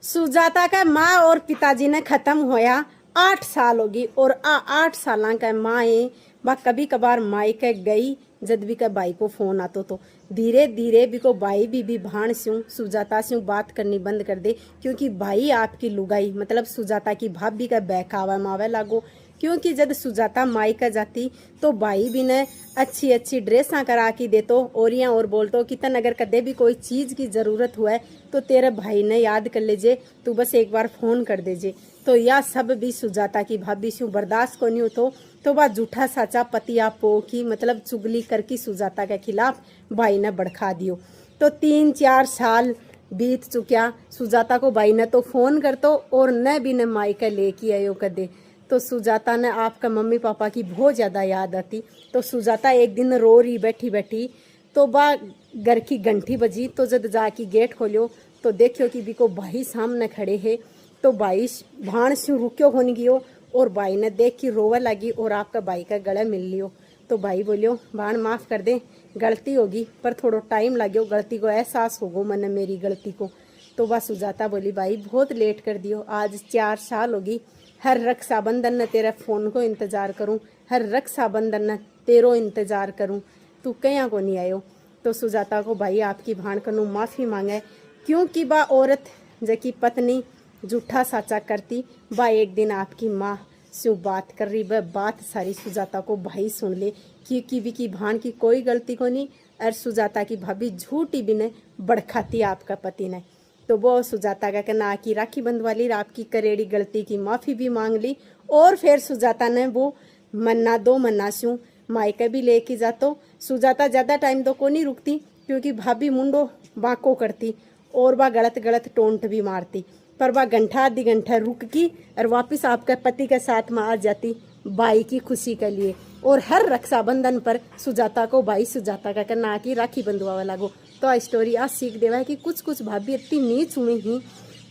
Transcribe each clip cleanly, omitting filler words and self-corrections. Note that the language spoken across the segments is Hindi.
सुजाता का माँ और पिताजी ने खत्म होया 8 साल होगी और 8 साल का माँ है बा कभी कभार माई के गई जद भी का भाई को फोन आतो तो धीरे धीरे भी को भाई भी भाण स्यूं सुजाता स्यूं बात करनी बंद कर दे क्योंकि भाई आपकी लुगाई मतलब सुजाता की भाभी का बहकावा मावे लागो। क्योंकि जब सुजाता माई का जाती तो भाई भी ने अच्छी अच्छी ड्रेसा करा के देतो और यहाँ और बोलतो कि तन अगर कदे भी कोई चीज़ की ज़रूरत हुआ तो तेरे भाई ने याद कर लीजिए तू बस एक बार फ़ोन कर दीजिए। तो यह सब भी सुजाता की भाभी से बर्दाश्त को नहीं होतो तो वह झूठा साचा पतिया पो की मतलब चुगली करके सुजाता के खिलाफ भाई ने भड़का दियो। तो 3-4 साल बीत चुक्या सुजाता को भाई ने तो फ़ोन करतो और न भी न माई का लेके आयो कदे। तो सुजाता ने आपका मम्मी पापा की बहुत ज़्यादा याद आती। तो सुजाता एक दिन रो रही बैठी बैठी तो बा घर की घंटी बजी तो जब जाके गेट खोलियो तो देखियो कि बिको भाई सामने खड़े है। तो भाई भाण से रुक्यो होने गियो और भाई ने देख के रोवा लगी और आपका भाई का गला मिल लियो। तो भाई बोलियो भाण माफ़ कर दे गलती होगी पर थोड़ा टाइम लगे गलती को एहसास होगो मन मेरी गलती को। तो वह सुजाता बोली भाई बहुत लेट कर दियो आज 4 साल होगी हर रक्षाबंधन न तेरे फ़ोन को इंतज़ार करूं हर रक्षाबंधन न तेरो इंतज़ार करूं तू कहीं को नहीं आयो। तो सुजाता को भाई आपकी भाण कनु माफ़ी मांगे क्योंकि बा औरत जकी पत्नी झूठा साचा करती बा एक दिन आपकी माँ से बात कर रही वह बात सारी सुजाता को भाई सुन ले क्योंकि भी की भाण की कोई गलती को नहीं और सुजाता की भाभी झूठी भी ने बड़खाती आपका पति ने। तो वो सुजाता का कहना कि राखी बंधवा ली आपकी करेड़ी गलती की माफ़ी भी मांग ली और फिर सुजाता ने वो मन्ना 2 मन्ना स्यूं मायके भी लेके जातो। सुजाता ज़्यादा टाइम तो को नहीं रुकती क्योंकि भाभी मुंडो बाको करती और वह गलत गलत टोंट भी मारती पर वह घंटा आधी घंटा रुक की और वापस आपके पति के साथ में आ जाती भाई की खुशी के लिए। और हर रक्षाबंधन पर सुजाता को भाई सुजाता का कहना कि राखी बंधवा लागो। तो स्टोरी आज सीख देवा है कि कुछ कुछ भाभी इतनी नीच हुई ही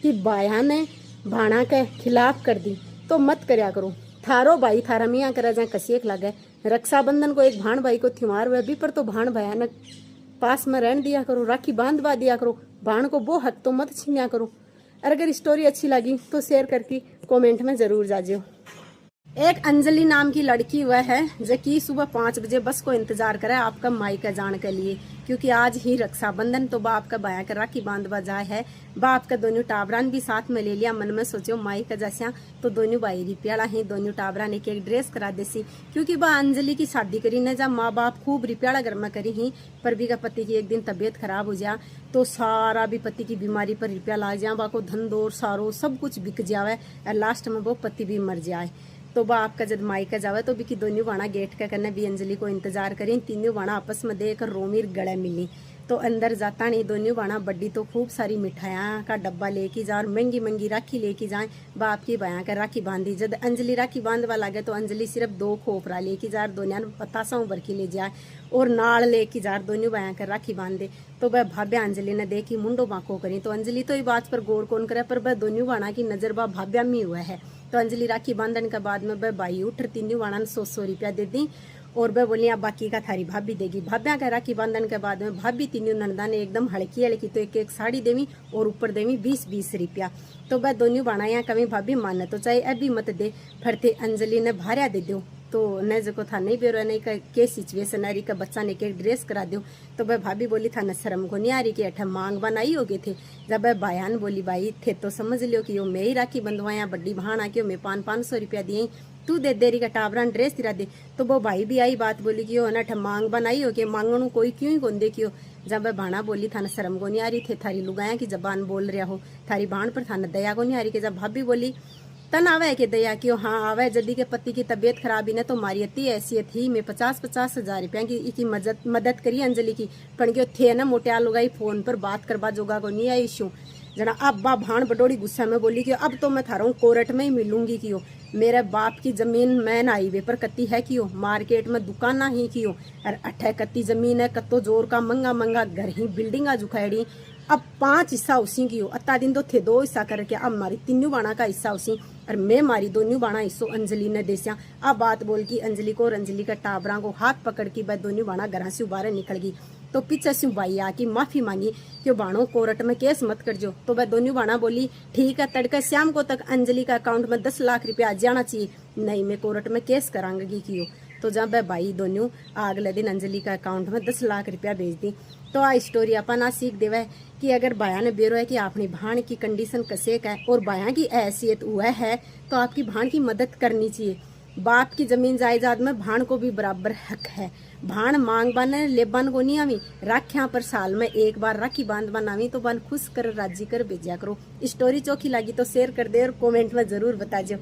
कि बाया ने भाणा के खिलाफ कर दी तो मत करया करो। थारो भाई थारा मियाँ करा जाए कसियक लगे रक्षाबंधन को एक भाण भाई को त्योहार वह भी पर तो भाण भयानक पास में रहने दिया करो राखी बांधवा दिया करो भाण को वो हक तो मत छीनिया करो। और अगर स्टोरी अच्छी लगी तो शेयर करके कमेंट में ज़रूर जाजियो। एक अंजलि नाम की लड़की वह है जो कि सुबह 5 बजे बस को इंतजार करे आपका माई का जान के लिए क्योंकि आज ही रक्षाबंधन तो बाप का बाया कर राखी बांधवा जाए है। बाप का दोनों टाबरान भी साथ में ले लिया मन में सोचो माई का जैसा तो दोनों भाई रिप्याला ही दोनों टाबरान एक ड्रेस करा देसी क्योंकि बा अंजलि की शादी करी न जा माँ बाप खूब रिप्याला घर में करी ही पर भी का पति की एक दिन तबीयत खराब हो जा तो सारा भी पति की बीमारी पर रिप्या ला जा बा को धन दौर सारो सब कुछ बिक जावे और लास्ट में वो पति भी मर जाए। तो बा आपका जब माई का जावे तो भी दोनों बाणा गेट का करने भी अंजलि को इंतजार करें तीनों बाणा आपस में देकर रोमीर गले मिली। तो अंदर जाता नहीं दोनों बाणा बड्डी तो खूब सारी मिठाइयाँ का डब्बा लेके जा और महंगी महंगी राखी लेके जाए बाप की बया कर राखी बांधी। जब अंजलि राखी बांधवा लगे तो अंजलि सिर्फ 2 खोपरा लेके जा दोनों पतासा भर के ले जाए और नाल लेके जा दोनों बया कर राखी बांधे। तो वह भाभ्या अंजलि ने देखी मुंडो बाको करी तो अंजलि तो ये बात पर गौर कौन करे पर वह दोनों बाणा की नजर बा भाभ्या में हुआ है। तो अंजलि राखी बांधन के बाद में वह भाई उठ तीनों बाणा ने 100 रुपया दे दी और वह बोली बाकी का थारी भाभी देगी। भाभ्या का राखी बांधन के बाद में भाभी तीनों नंदा ने एकदम हड़की हड़की तो एक एक साड़ी देवी और ऊपर देवी 20-20 रुपया। तो वह दोनों बाणा यहाँ कभी भाभी माने तो चाहे अभी मत दे फिर अंजलि ने भार्या दे दो तो न जो था नहीं बेरो नहीं का के सिचुएशन आ रही का बच्चा ने एक ड्रेस करा दो। तो वह भाभी बोली था न शर्म को नहीं आ रही कि अठा मांग बनाई हो गए थे। जब वह बयान बोली भाई थे तो समझ लियो कि यो मैं ही राखी बंधवाया बड्डी भाण आके मैं 500 रुपया दिए तू दे देरी का टाबरान ड्रेस तिरा दे। तो वो भाई भी आई बात बोली कि ना अठा मांग बनाई हो कि मांगणु कोई क्यों ही कौन देखियो। जब वह भाणा बोली था न शर्म को नहीं आ रही थे थारी लुगाया की जबान बोल रहा हो थारी भाण पर था न दया को नहीं आ रही कि जब भाभी बोली तन आवे के दया क्यों हाँ आवे जल्दी के पति की तबीयत खराब ही न तो मारी अति ऐसी थी मैं 50-50 हजार रुपया की मदद करी अंजलि की पण क्यों थे न मोटे लुगाई फोन पर बात करवा जोगा को नहीं आई शू जना। अब बा भाण बडोड़ी गुस्सा में बोली कि अब तो मैं थारा कोर्ट में ही मिलूंगी क्यों मेरे बाप की जमीन मैं ना हाईवे पर कत्ती है क्यों मार्केट में दुकाना ही क्यों और अठे कत्ती जमीन है कत्तो जोर का मंगा मंगा घर ही बिल्डिंगा जुखाड़ी अब 5 हिस्सा उसी की हो अत्ता दिन तो थे 2 हिस्सा करके अब मारी तीनों बाणा का हिस्सा उसी और मैं मारी दोनों बाणा हिस्सों अंजलि ने देसिया। अब बात बोल की अंजलि को और अंजलि का टाबरा को हाथ पकड़ की वह दोनों बाणा घर से बाहर निकल गई। तो पीछे से भाई आके माफी मांगी कि बाणों कोर्ट में केस मत कर जो। तो वह दोनों बाणा बोली ठीक है, तड़के शाम को तक अंजलि का अकाउंट में 10 लाख रुपया आ जाना चाहिए, नहीं मैं कोर्ट में केस करांगी कियो। तो जब वह भाई दोनों अगले दिन अंजलि का अकाउंट में 10 लाख रुपया भेज दी। तो आ स्टोरी अपन आ सीख देवे कि अगर बाया ने बेरो है कि अपनी भाण की कंडीशन कसे का है और बाया की हैसियत हुआ है तो आपकी भाण की मदद करनी चाहिए। बाप की जमीन जायदाद में भाण को भी बराबर हक है। भाण मांग बन लेबन को नहीं आवी, राख्या पर साल में एक बार राखी बांध बनावी तो बन खुश कर राजी कर भेजा करो। स्टोरी चोखी लगी तो शेयर कर दे और कमेंट में जरूर बता जो।